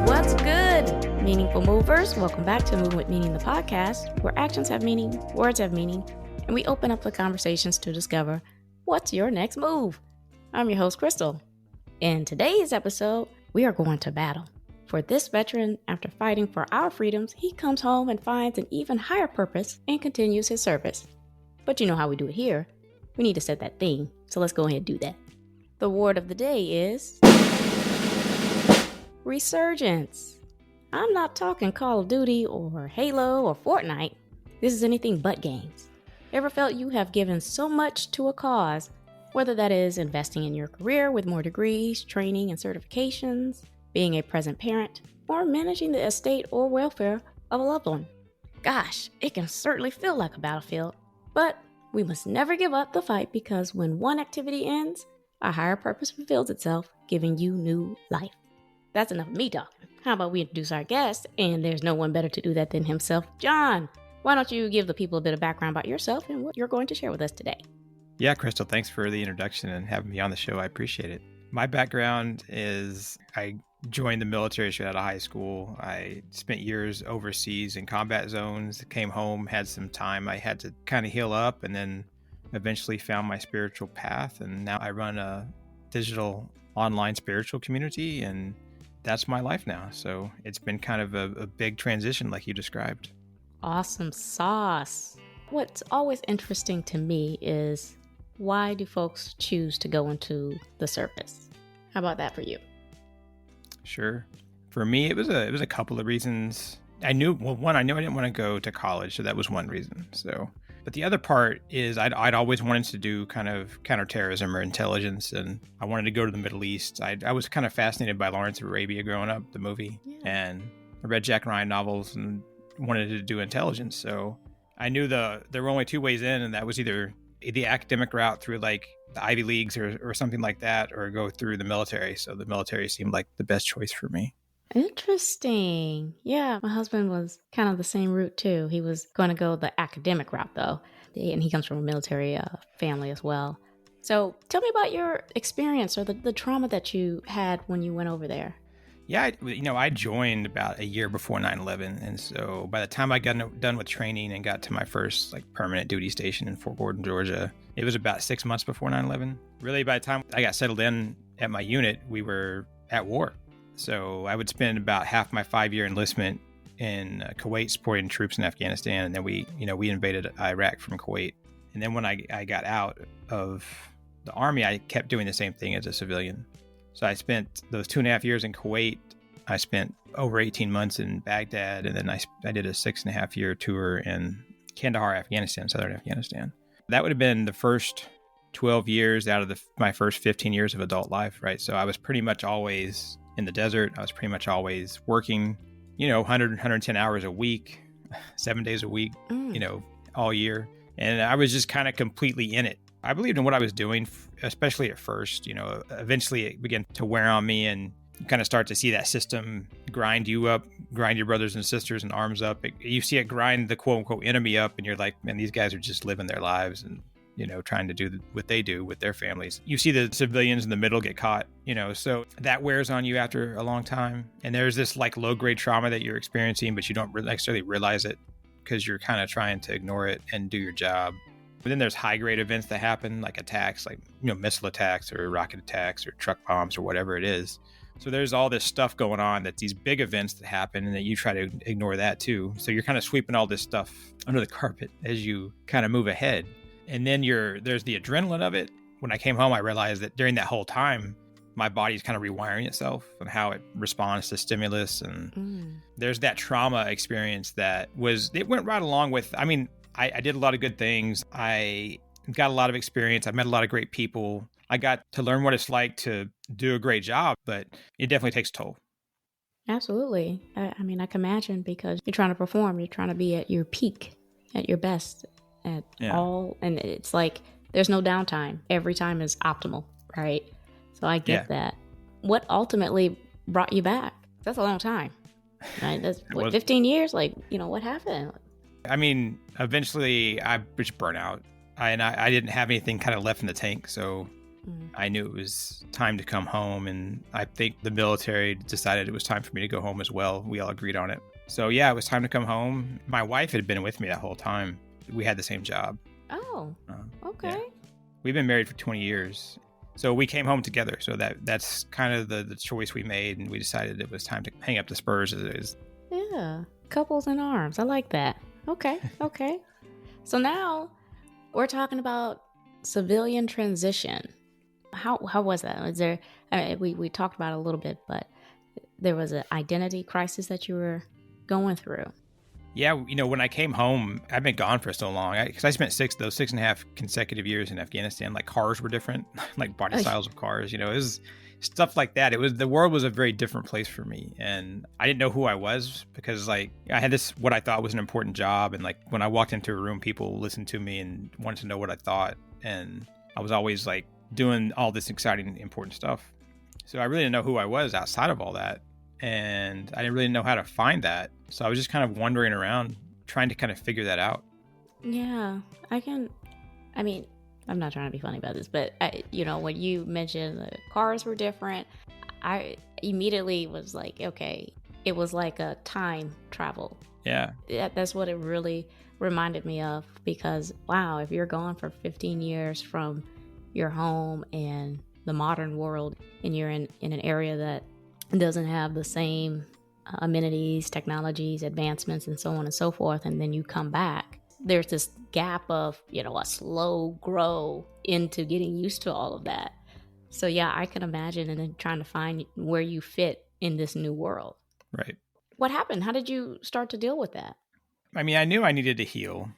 What's good, meaningful movers? Welcome back to Move with Meaning, the podcast, where actions have meaning, words have meaning, and we open up the conversations to discover what's your next move. I'm your host, Krystal. In today's episode, we are going to battle. For this veteran, after fighting for our freedoms, he comes home and finds an even higher purpose and continues his service. But you know how we do it here. We need to set that theme, so let's go ahead and do that. The word of the day is resurgence. I'm not talking Call of Duty or Halo or Fortnite. This is anything but games. Ever felt you have given so much to a cause, whether that is investing in your career with more degrees, training, and certifications, being a present parent, or managing the estate or welfare of a loved one? Gosh, it can certainly feel like a battlefield, but we must never give up the fight, because when one activity ends, a higher purpose fulfills itself, giving you new life. That's enough of me talking. How about we introduce our guest? And there's no one better to do that than himself. John, why don't you give the people a bit of background about yourself and what you're going to share with us today? Yeah, Krystal, thanks for the introduction and having me on the show. I appreciate it. My background is I joined the military straight out of high school. I spent years overseas in combat zones, came home, had some time. I had to kind of heal up, and then eventually found my spiritual path. And now I run a digital online spiritual community, and that's my life now. So it's been kind of a big transition like you described. Awesome sauce. What's always interesting to me is, why do folks choose to go into the service? How about that for you? Sure. For me, it was a couple of reasons. I knew I didn't want to go to college, so that was one reason. But the other part is I'd always wanted to do kind of counterterrorism or intelligence, and I wanted to go to the Middle East. I was kind of fascinated by Lawrence of Arabia growing up, the movie, and I read Jack Ryan novels and wanted to do intelligence. So I knew there were only two ways in, and that was either the academic route through like the Ivy Leagues or something like that, or go through the military. So the military seemed like the best choice for me. Interesting. Yeah, my husband was kind of the same route too. He was going to go the academic route though, and he comes from a military family as well. So tell me about your experience or the trauma that you had when you went over there. Yeah, I joined about a year before 9/11, and so by the time I got done with training and got to my first like permanent duty station in Fort Gordon, Georgia, it was about 6 months before 9/11. Really, by the time I got settled in at my unit, we were at war. So I would spend about half my 5-year enlistment in Kuwait supporting troops in Afghanistan, and then we invaded Iraq from Kuwait. And then when I got out of the Army, I kept doing the same thing as a civilian. So I spent those 2.5 years in Kuwait. I spent over 18 months in Baghdad, and then I did a 6.5-year tour in Kandahar, Afghanistan, southern Afghanistan. That would have been the first 12 years out of my first 15 years of adult life, right? So I was pretty much always in the desert. I was pretty much always working, 100, 110 hours a week, 7 days a week, all year. And I was just kind of completely in it. I believed in what I was doing, especially at first. Eventually it began to wear on me, and you kind of start to see that system grind you up, grind your brothers and sisters and arms up. You see it grind the quote unquote enemy up, and you're like, man, these guys are just living their lives and, trying to do what they do with their families. You see the civilians in the middle get caught, so that wears on you after a long time. And there's this like low grade trauma that you're experiencing, but you don't necessarily realize it because you're kind of trying to ignore it and do your job. But then there's high grade events that happen, like attacks, like, missile attacks or rocket attacks or truck bombs or whatever it is. So there's all this stuff going on, that's these big events that happen, and that you try to ignore that too. So you're kind of sweeping all this stuff under the carpet as you kind of move ahead. And then there's the adrenaline of it. When I came home, I realized that during that whole time, my body's kind of rewiring itself and how it responds to stimulus. And there's that trauma experience it went right along with, I did a lot of good things. I got a lot of experience. I met a lot of great people. I got to learn what it's like to do a great job, but it definitely takes a toll. Absolutely. I can imagine, because you're trying to perform. You're trying to be at your peak, at your best, all. And it's like there's no downtime. Every time is optimal, right? So I get that. What ultimately brought you back? That's a long time, right? That's 15 years? What happened? Eventually I reached burnout. I didn't have anything kind of left in the tank. So I knew it was time to come home, and I think the military decided it was time for me to go home as well. We all agreed on it. So yeah, it was time to come home. My wife had been with me that whole time. We had the same job. Oh, okay. Yeah. We've been married for 20 years. So we came home together. So that's kind of the choice we made, and we decided it was time to hang up the spurs as it is. Yeah, couples in arms. I like that. Okay, okay. So now we're talking about civilian transition. How was that? Was there? I mean, we talked about it a little bit, but there was an identity crisis that you were going through. Yeah, when I came home, I've been gone for so long because I spent 6.5 consecutive years in Afghanistan. Like cars were different, like body styles of cars. It was stuff like that. The world was a very different place for me, and I didn't know who I was because like I had this what I thought was an important job, and like when I walked into a room, people listened to me and wanted to know what I thought, and I was always like doing all this exciting, important stuff. So I really didn't know who I was outside of all that. And I didn't really know how to find that. So I was just kind of wandering around trying to kind of figure that out. Yeah, I mean, I'm not trying to be funny about this, but when you mentioned the cars were different, I immediately was like, okay, it was like a time travel. Yeah. That's what it really reminded me of, because wow, if you're gone for 15 years from your home and the modern world, and you're in an area that doesn't have the same amenities, technologies, advancements, and so on and so forth, and then you come back, there's this gap of a slow grow into getting used to all of that. So yeah, I can imagine, and then trying to find where you fit in this new world. Right. What happened? How did you start to deal with that? I mean, I knew I needed to heal.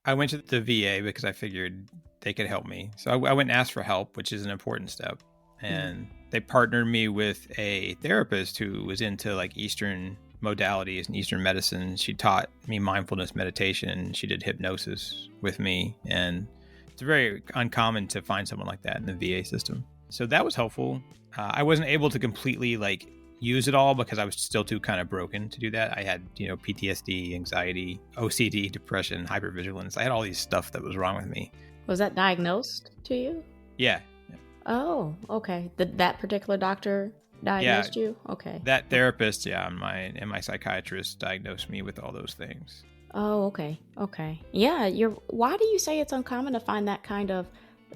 I went to the VA because I figured they could help me. So I went and asked for help, which is an important step. And they partnered me with a therapist who was into like Eastern modalities and Eastern medicine. She taught me mindfulness meditation. She did hypnosis with me. And it's very uncommon to find someone like that in the VA system. So that was helpful. I wasn't able to completely like use it all because I was still too kind of broken to do that. I had, PTSD, anxiety, OCD, depression, hypervigilance. I had all these stuff that was wrong with me. Was that diagnosed to you? Yeah. Oh, okay. That particular doctor diagnosed you? Okay. That therapist, and my psychiatrist diagnosed me with all those things. Oh, okay. Okay. Yeah, why do you say it's uncommon to find that kind of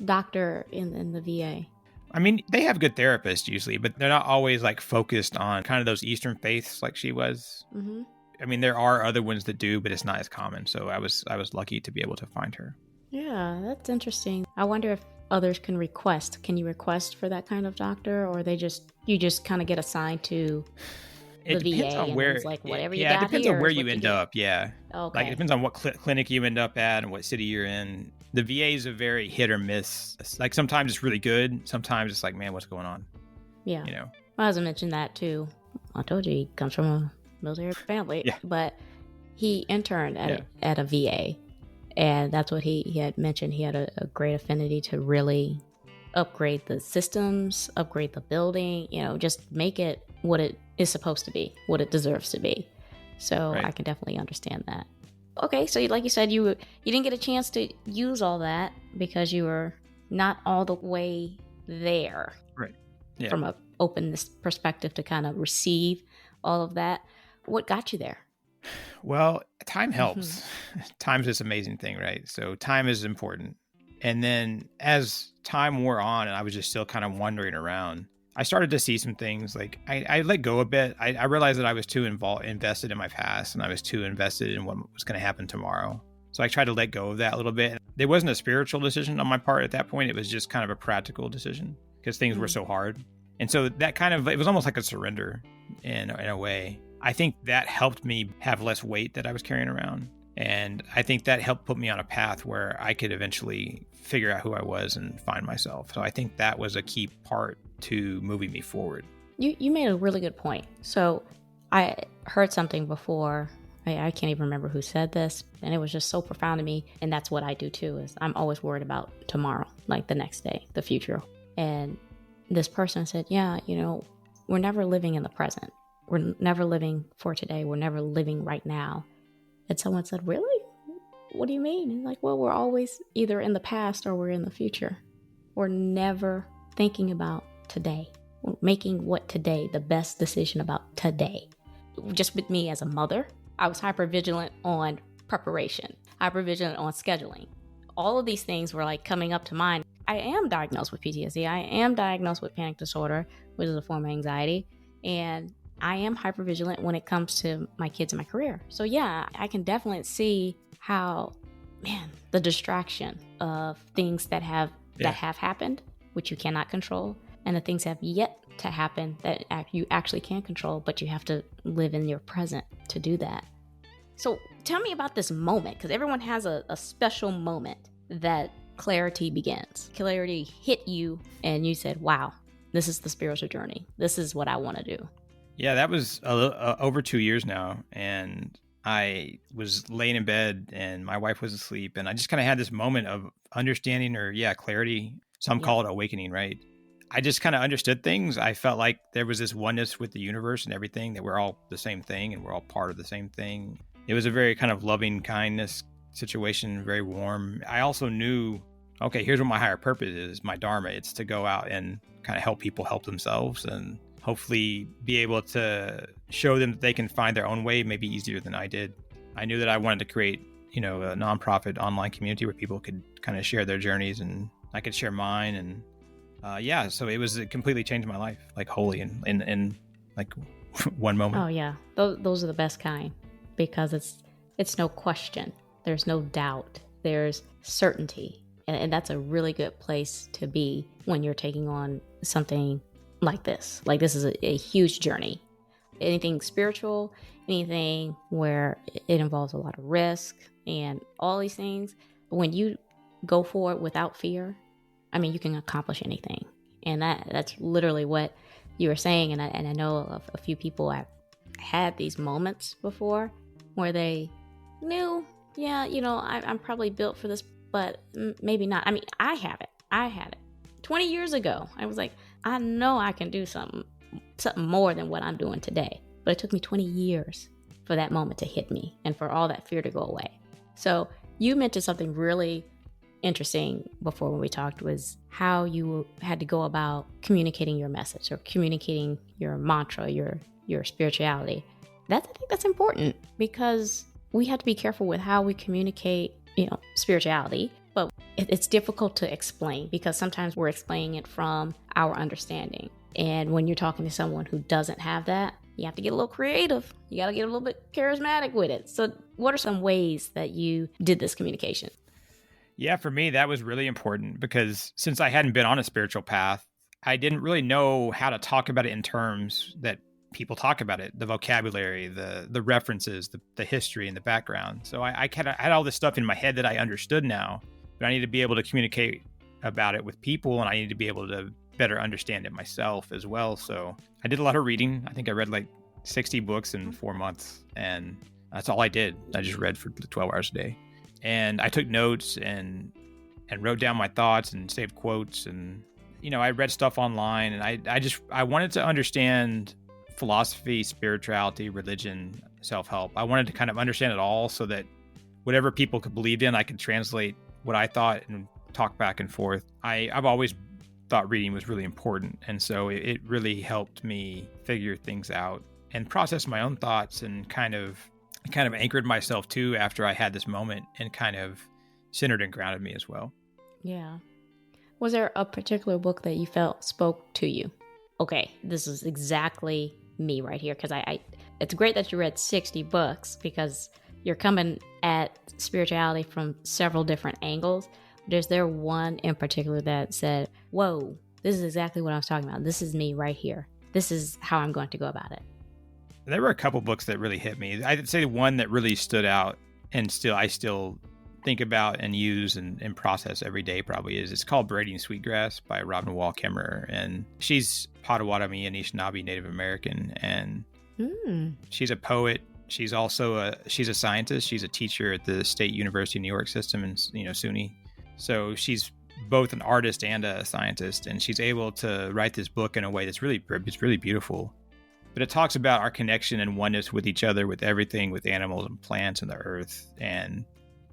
doctor in the VA? I mean, they have good therapists usually, but they're not always like focused on kind of those Eastern faiths like she was. Mm-hmm. I mean, there are other ones that do, but it's not as common. So I was lucky to be able to find her. Yeah, that's interesting. I wonder if others can request. Can you request for that kind of doctor, or you just kind of get assigned to the VA on where, it's like whatever you got. Yeah, it depends on where you end up. Yeah. Okay. Like it depends on what clinic you end up at and what city you're in. The VA is a very hit or miss. Like sometimes it's really good. Sometimes it's like, man, what's going on? Yeah. Well, as I mentioned that too. I told you he comes from a military family. Yeah. But he interned at a VA. And that's what he had mentioned. He had a great affinity to really upgrade the systems, upgrade the building, just make it what it is supposed to be, what it deserves to be. So right. I can definitely understand that. Okay, so like you said, you didn't get a chance to use all that because you were not all the way there. Right. Yeah. From an openness perspective to kind of receive all of that. What got you there? Well, time helps. Mm-hmm. Time's this amazing thing, right? So time is important. And then as time wore on and I was just still kind of wandering around, I started to see some things like I let go a bit. I realized that I was too invested in my past and I was too invested in what was going to happen tomorrow. So I tried to let go of that a little bit. There wasn't a spiritual decision on my part at that point. It was just kind of a practical decision because things were so hard. And so that it was almost like a surrender in a way. I think that helped me have less weight that I was carrying around. And I think that helped put me on a path where I could eventually figure out who I was and find myself. So I think that was a key part to moving me forward. You made a really good point. So I heard something before. I can't even remember who said this. And it was just so profound to me. And that's what I do too, is I'm always worried about tomorrow, like the next day, the future. And this person said, yeah, we're never living in the present. We're never living for today. We're never living right now. And someone said, really? What do you mean? And like, well, we're always either in the past or we're in the future. We're never thinking about today, making what today, the best decision about today. Just with me as a mother, I was hypervigilant on preparation, hypervigilant on scheduling. All of these things were like coming up to mind. I am diagnosed with PTSD. I am diagnosed with panic disorder, which is a form of anxiety. And I am hypervigilant when it comes to my kids and my career. So yeah, I can definitely see how, man, the distraction of things that have happened, which you cannot control, and the things have yet to happen that you actually can control, but you have to live in your present to do that. So tell me about this moment, because everyone has a special moment that clarity begins. Clarity hit you and you said, wow, this is the spiritual journey. This is what I want to do. Yeah, that was over 2 years now. And I was laying in bed and my wife was asleep. And I just kind of had this moment of understanding clarity. Some call it awakening, right? I just kind of understood things. I felt like there was this oneness with the universe and everything, that we're all the same thing and we're all part of the same thing. It was a very kind of loving kindness situation, very warm. I also knew, okay, here's what my higher purpose is, my dharma. It's to go out and kind of help people help themselves and hopefully be able to show them that they can find their own way, maybe easier than I did. I knew that I wanted to create, a nonprofit online community where people could kind of share their journeys and I could share mine. And so it completely changed my life, like wholly in like one moment. Oh yeah, those are the best kind, because it's no question. There's no doubt. There's certainty. And that's a really good place to be when you're taking on something like this. Like, this is a huge journey. Anything spiritual, anything where it involves a lot of risk and all these things. When you go for it without fear, I mean, you can accomplish anything. And that's literally what you were saying. And I know of a few people have had these moments before where they knew, I'm probably built for this, but maybe not. I mean, I had it 20 years ago. I was like, I know I can do something more than what I'm doing today. But it took me 20 years for that moment to hit me and for all that fear to go away. So you mentioned something really interesting before when we talked, was how you had to go about communicating your message or communicating your mantra, your spirituality. I think that's important, because we have to be careful with how we communicate, spirituality, but it's difficult to explain because sometimes we're explaining it from our understanding. And when you're talking to someone who doesn't have that, you have to get a little creative. You got to get a little bit charismatic with it. So what are some ways that you did this communication? Yeah, for me, that was really important, because since I hadn't been on a spiritual path, I didn't really know how to talk about it in terms that people talk about it, the vocabulary, the references, the history and the background. So I kind of had all this stuff in my head that I understood now, but I needed to be able to communicate about it with people, and I needed to be able to better understand it myself as well. So I did a lot of reading. I think I read like 60 books in 4 months, and that's all I did. I just read for 12 hours a day. And I took notes and wrote down my thoughts and saved quotes. And, I read stuff online, and I wanted to understand philosophy, spirituality, religion, self-help. I wanted to kind of understand it all so that whatever people could believe in, I could translate what I thought and talk back and forth. I've always thought reading was really important. And so it really helped me figure things out and process my own thoughts, and kind of anchored myself too after I had this moment, and kind of centered and grounded me as well. Yeah. Was there a particular book that you felt spoke to you? Okay, this is exactly me right here, because it's great that you read 60 books, because you're coming at spirituality from several different angles. Is there one in particular that said, whoa, this is exactly what I was talking about. This is me right here. This is how I'm going to go about it. There were a couple books that really hit me. I'd say one that really stood out, and I still think about and use and process every day probably is, it's called Braiding Sweetgrass by Robin Wall Kimmerer. And she's Potawatomi and Anishinaabe Native American. And she's a poet. She's also she's a scientist. She's a teacher at the State University of New York system in SUNY. So she's both an artist and a scientist. And she's able to write this book in a way that's really beautiful. But it talks about our connection and oneness with each other, with everything, with animals and plants and the earth. And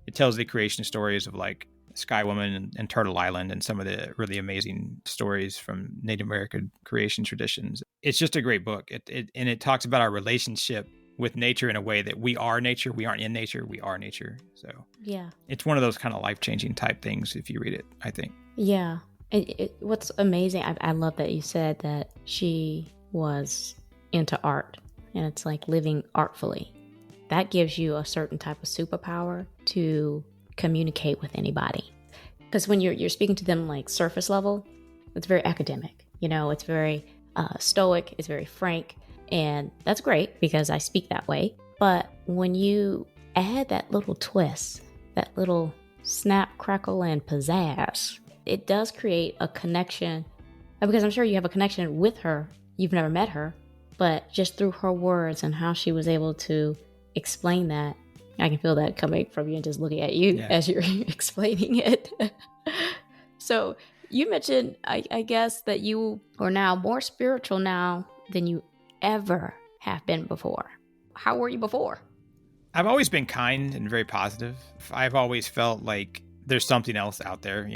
it tells the creation stories of like Sky Woman and Turtle Island and some of the really amazing stories from Native American creation traditions. It's just a great book. And it talks about our relationship with nature in a way that we are nature. We aren't in nature. We are nature. So Yeah. it's one of those kind of life-changing type things if you read it, I think. Yeah. What's amazing, I love that you said that she was into art, and it's like living artfully. That gives you a certain type of superpower to communicate with anybody. Because when you're speaking to them like surface level, it's very academic. It's very stoic, it's very frank, and that's great because I speak that way. But when you add that little twist, that little snap, crackle, and pizzazz, it does create a connection. Because I'm sure you have a connection with her. You've never met her, but just through her words and how she was able to explain that, I can feel that coming from you and just looking at you as you're explaining it. So you mentioned, I guess, that you are now more spiritual now than you ever have been before. How were you before? I've always been kind and very positive. I've always felt like there's something else out there,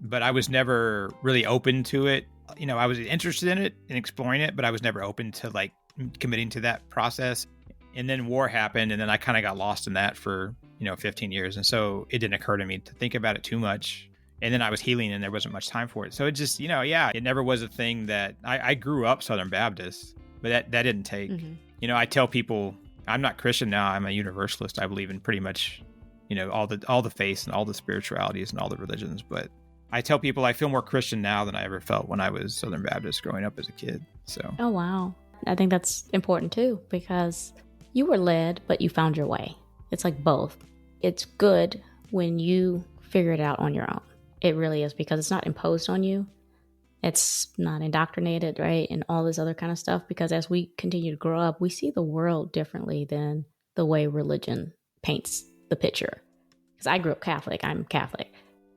but I was never really open to it. I was interested in it and exploring it, but I was never open to like committing to that process. And then war happened, and then I kind of got lost in that for, 15 years. And so it didn't occur to me to think about it too much. And then I was healing and there wasn't much time for it. So it just, it never was a thing that I grew up Southern Baptist, but that didn't take. Mm-hmm. I tell people I'm not Christian now. I'm a universalist. I believe in pretty much, all the faiths and all the spiritualities and all the religions. But I tell people I feel more Christian now than I ever felt when I was Southern Baptist growing up as a kid. So. Oh, wow. I think that's important too, because you were led, but you found your way. It's like both. It's good when you figure it out on your own. It really is, because it's not imposed on you. It's not indoctrinated, right? And all this other kind of stuff. Because as we continue to grow up, we see the world differently than the way religion paints the picture. Because I grew up Catholic. I'm Catholic.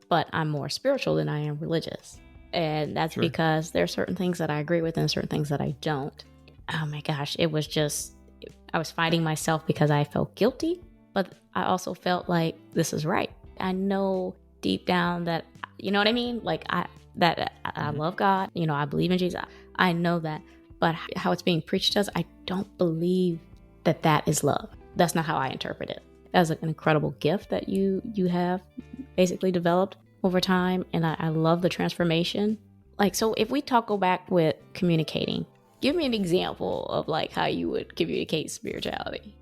But I'm more spiritual than I am religious. And that's sure. Because there are certain things that I agree with and certain things that I don't. Oh my gosh, it was just, I was fighting myself because I felt guilty, but I also felt like this is right. I know deep down that, you know what I mean? Like I love God, I believe in Jesus. I know that, but how it's being preached to us, I don't believe that is love. That's not how I interpret it. That's an incredible gift that you have basically developed over time. And I love the transformation. Like, so if we go back with communicating, give me an example of like how you would communicate spirituality.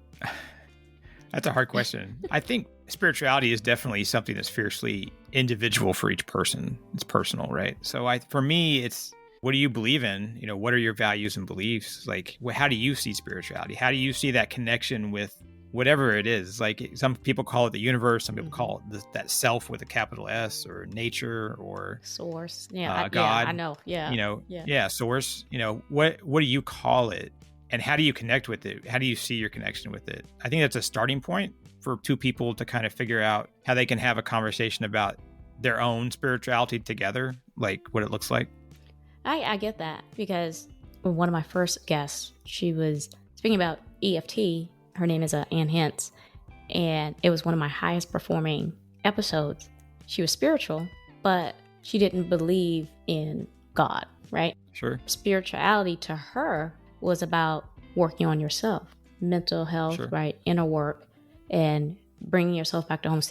That's a hard question. I think spirituality is definitely something that's fiercely individual for each person. It's personal, right? So for me, it's, what do you believe in? What are your values and beliefs? Like, how do you see spirituality? How do you see that connection with whatever it is? Like, some people call it the universe. Some people call it that self with a capital S, or nature, or source. God. Yeah, I know. Yeah. Source. What do you call it? And how do you connect with it? How do you see your connection with it? I think that's a starting point for two people to kind of figure out how they can have a conversation about their own spirituality together, like what it looks like. I get that, because one of my first guests, she was speaking about EFT. Her name is Ann Hintz, and it was one of my highest performing episodes. She was spiritual, but she didn't believe in God, right? Sure. Spirituality to her was about working on yourself, mental health, sure. Right? Inner work, and bringing yourself back to home.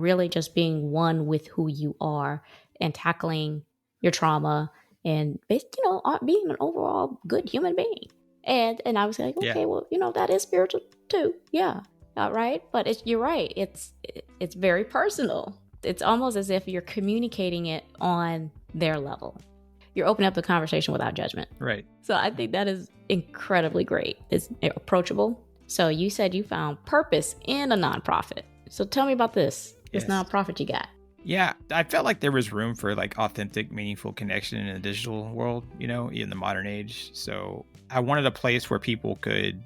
Really just being one with who you are and tackling your trauma and, being an overall good human being. And I was like, okay, well, that is spiritual too. Yeah. All right. But you're right. It's very personal. It's almost as if you're communicating it on their level. You're opening up the conversation without judgment. Right. So I think that is incredibly great. It's approachable. So you said you found purpose in a nonprofit. So tell me about this nonprofit you got. Yeah, I felt like there was room for like authentic, meaningful connection in the digital world, in the modern age. So I wanted a place where people could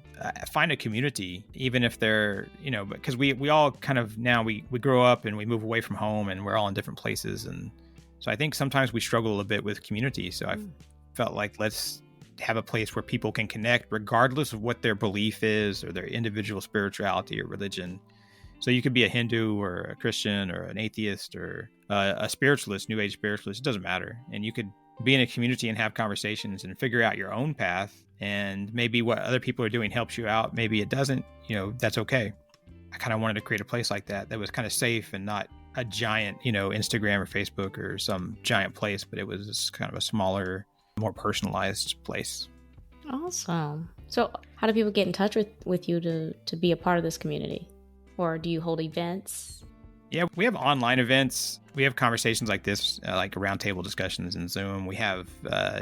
find a community, even if they're, because we all kind of now we grow up and we move away from home and we're all in different places. And so I think sometimes we struggle a bit with community. So I felt like let's have a place where people can connect regardless of what their belief is or their individual spirituality or religion. So you could be a Hindu or a Christian or an atheist or a spiritualist, new age spiritualist. It doesn't matter. And you could be in a community and have conversations and figure out your own path. And maybe what other people are doing helps you out. Maybe it doesn't, that's okay. I kind of wanted to create a place like that was kind of safe and not a giant, Instagram or Facebook or some giant place, but it was kind of a smaller, more personalized place. Awesome. So how do people get in touch with you to be a part of this community? Or do you hold events? Yeah, we have online events. We have conversations like this, like roundtable discussions in Zoom. We have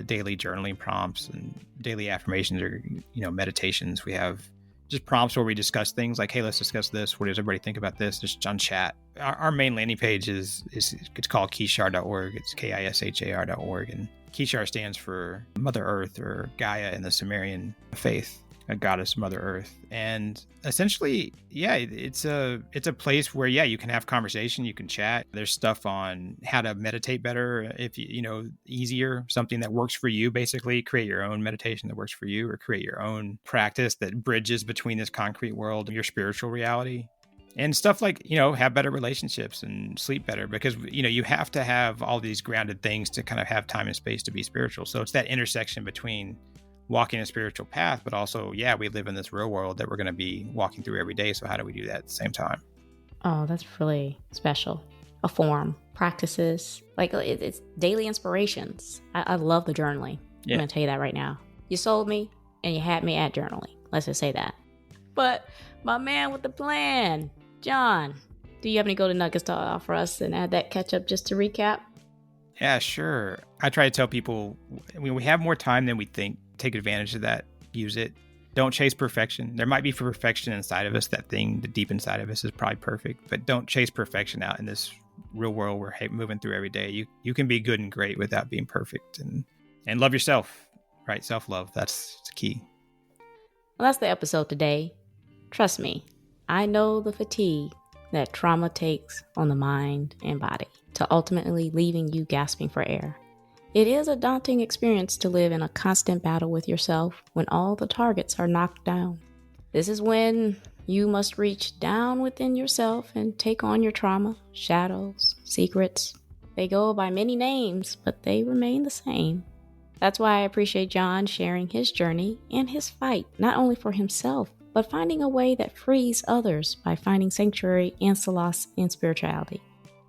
daily journaling prompts and daily affirmations or, meditations. We have just prompts where we discuss things like, hey, let's discuss this. What does everybody think about this? Just on chat. Our main landing page is it's called kishar.org. It's KISHAR.org. And Kishar stands for Mother Earth or Gaia in the Sumerian faith, a goddess Mother Earth. And essentially, yeah, it's a place where, yeah, you can have conversation, you can chat. There's stuff on how to meditate better, if easier, something that works for you, basically. Create your own meditation that works for you, or create your own practice that bridges between this concrete world and your spiritual reality. And stuff like, have better relationships and sleep better, because, you have to have all these grounded things to kind of have time and space to be spiritual. So it's that intersection between walking a spiritual path, but also, yeah, we live in this real world that we're going to be walking through every day. So how do we do that at the same time? Oh, that's really special. A form, practices, like it's daily inspirations. I love the journaling. Yeah. I'm going to tell you that right now. You sold me and you had me at journaling. Let's just say that. But my man with the plan, John, do you have any golden nuggets to offer us and add that catch up just to recap? Yeah, sure. I try to tell people, we have more time than we think. Take advantage of that. Use it. Don't chase perfection. There might be perfection inside of us. That thing, the deep inside of us, is probably perfect. But don't chase perfection out in this real world we're moving through every day. You can be good and great without being perfect. And love yourself, right? Self-love. That's key. Well, that's the episode today. Trust me, I know the fatigue that trauma takes on the mind and body to ultimately leaving you gasping for air. It is a daunting experience to live in a constant battle with yourself when all the targets are knocked down. This is when you must reach down within yourself and take on your trauma, shadows, secrets. They go by many names, but they remain the same. That's why I appreciate John sharing his journey and his fight, not only for himself, but finding a way that frees others by finding sanctuary and solace in spirituality.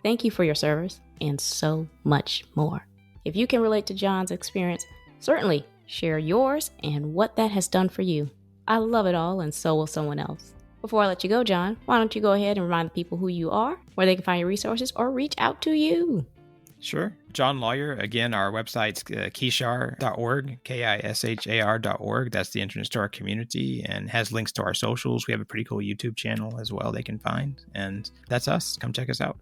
Thank you for your service and so much more. If you can relate to John's experience, certainly share yours and what that has done for you. I love it all, and so will someone else. Before I let you go, John, why don't you go ahead and remind the people who you are, where they can find your resources, or reach out to you? Sure. John Lawyer. Again, our website's kishar.org, KISHAR.org. That's the entrance to our community and has links to our socials. We have a pretty cool YouTube channel as well they can find. And that's us. Come check us out.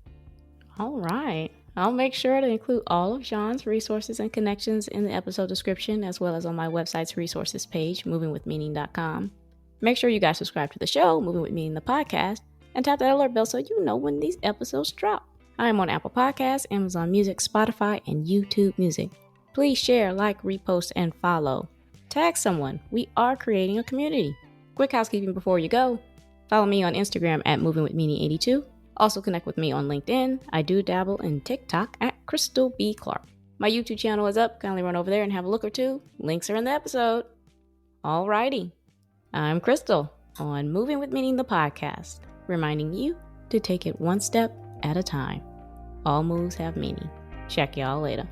All right. I'll make sure to include all of John's resources and connections in the episode description, as well as on my website's resources page, movingwithmeaning.com. Make sure you guys subscribe to the show, Moving With Meaning the podcast, and tap that alert bell so you know when these episodes drop. I am on Apple Podcasts, Amazon Music, Spotify, and YouTube Music. Please share, like, repost, and follow. Tag someone. We are creating a community. Quick housekeeping before you go. Follow me on Instagram at movingwithmeaning82. Also connect with me on LinkedIn. I do dabble in TikTok at Krystal B. Clark. My YouTube channel is up. Kindly run over there and have a look or two. Links are in the episode. Alrighty. I'm Krystal on Moving With Meaning the podcast, reminding you to take it one step at a time. All moves have meaning. Check y'all later.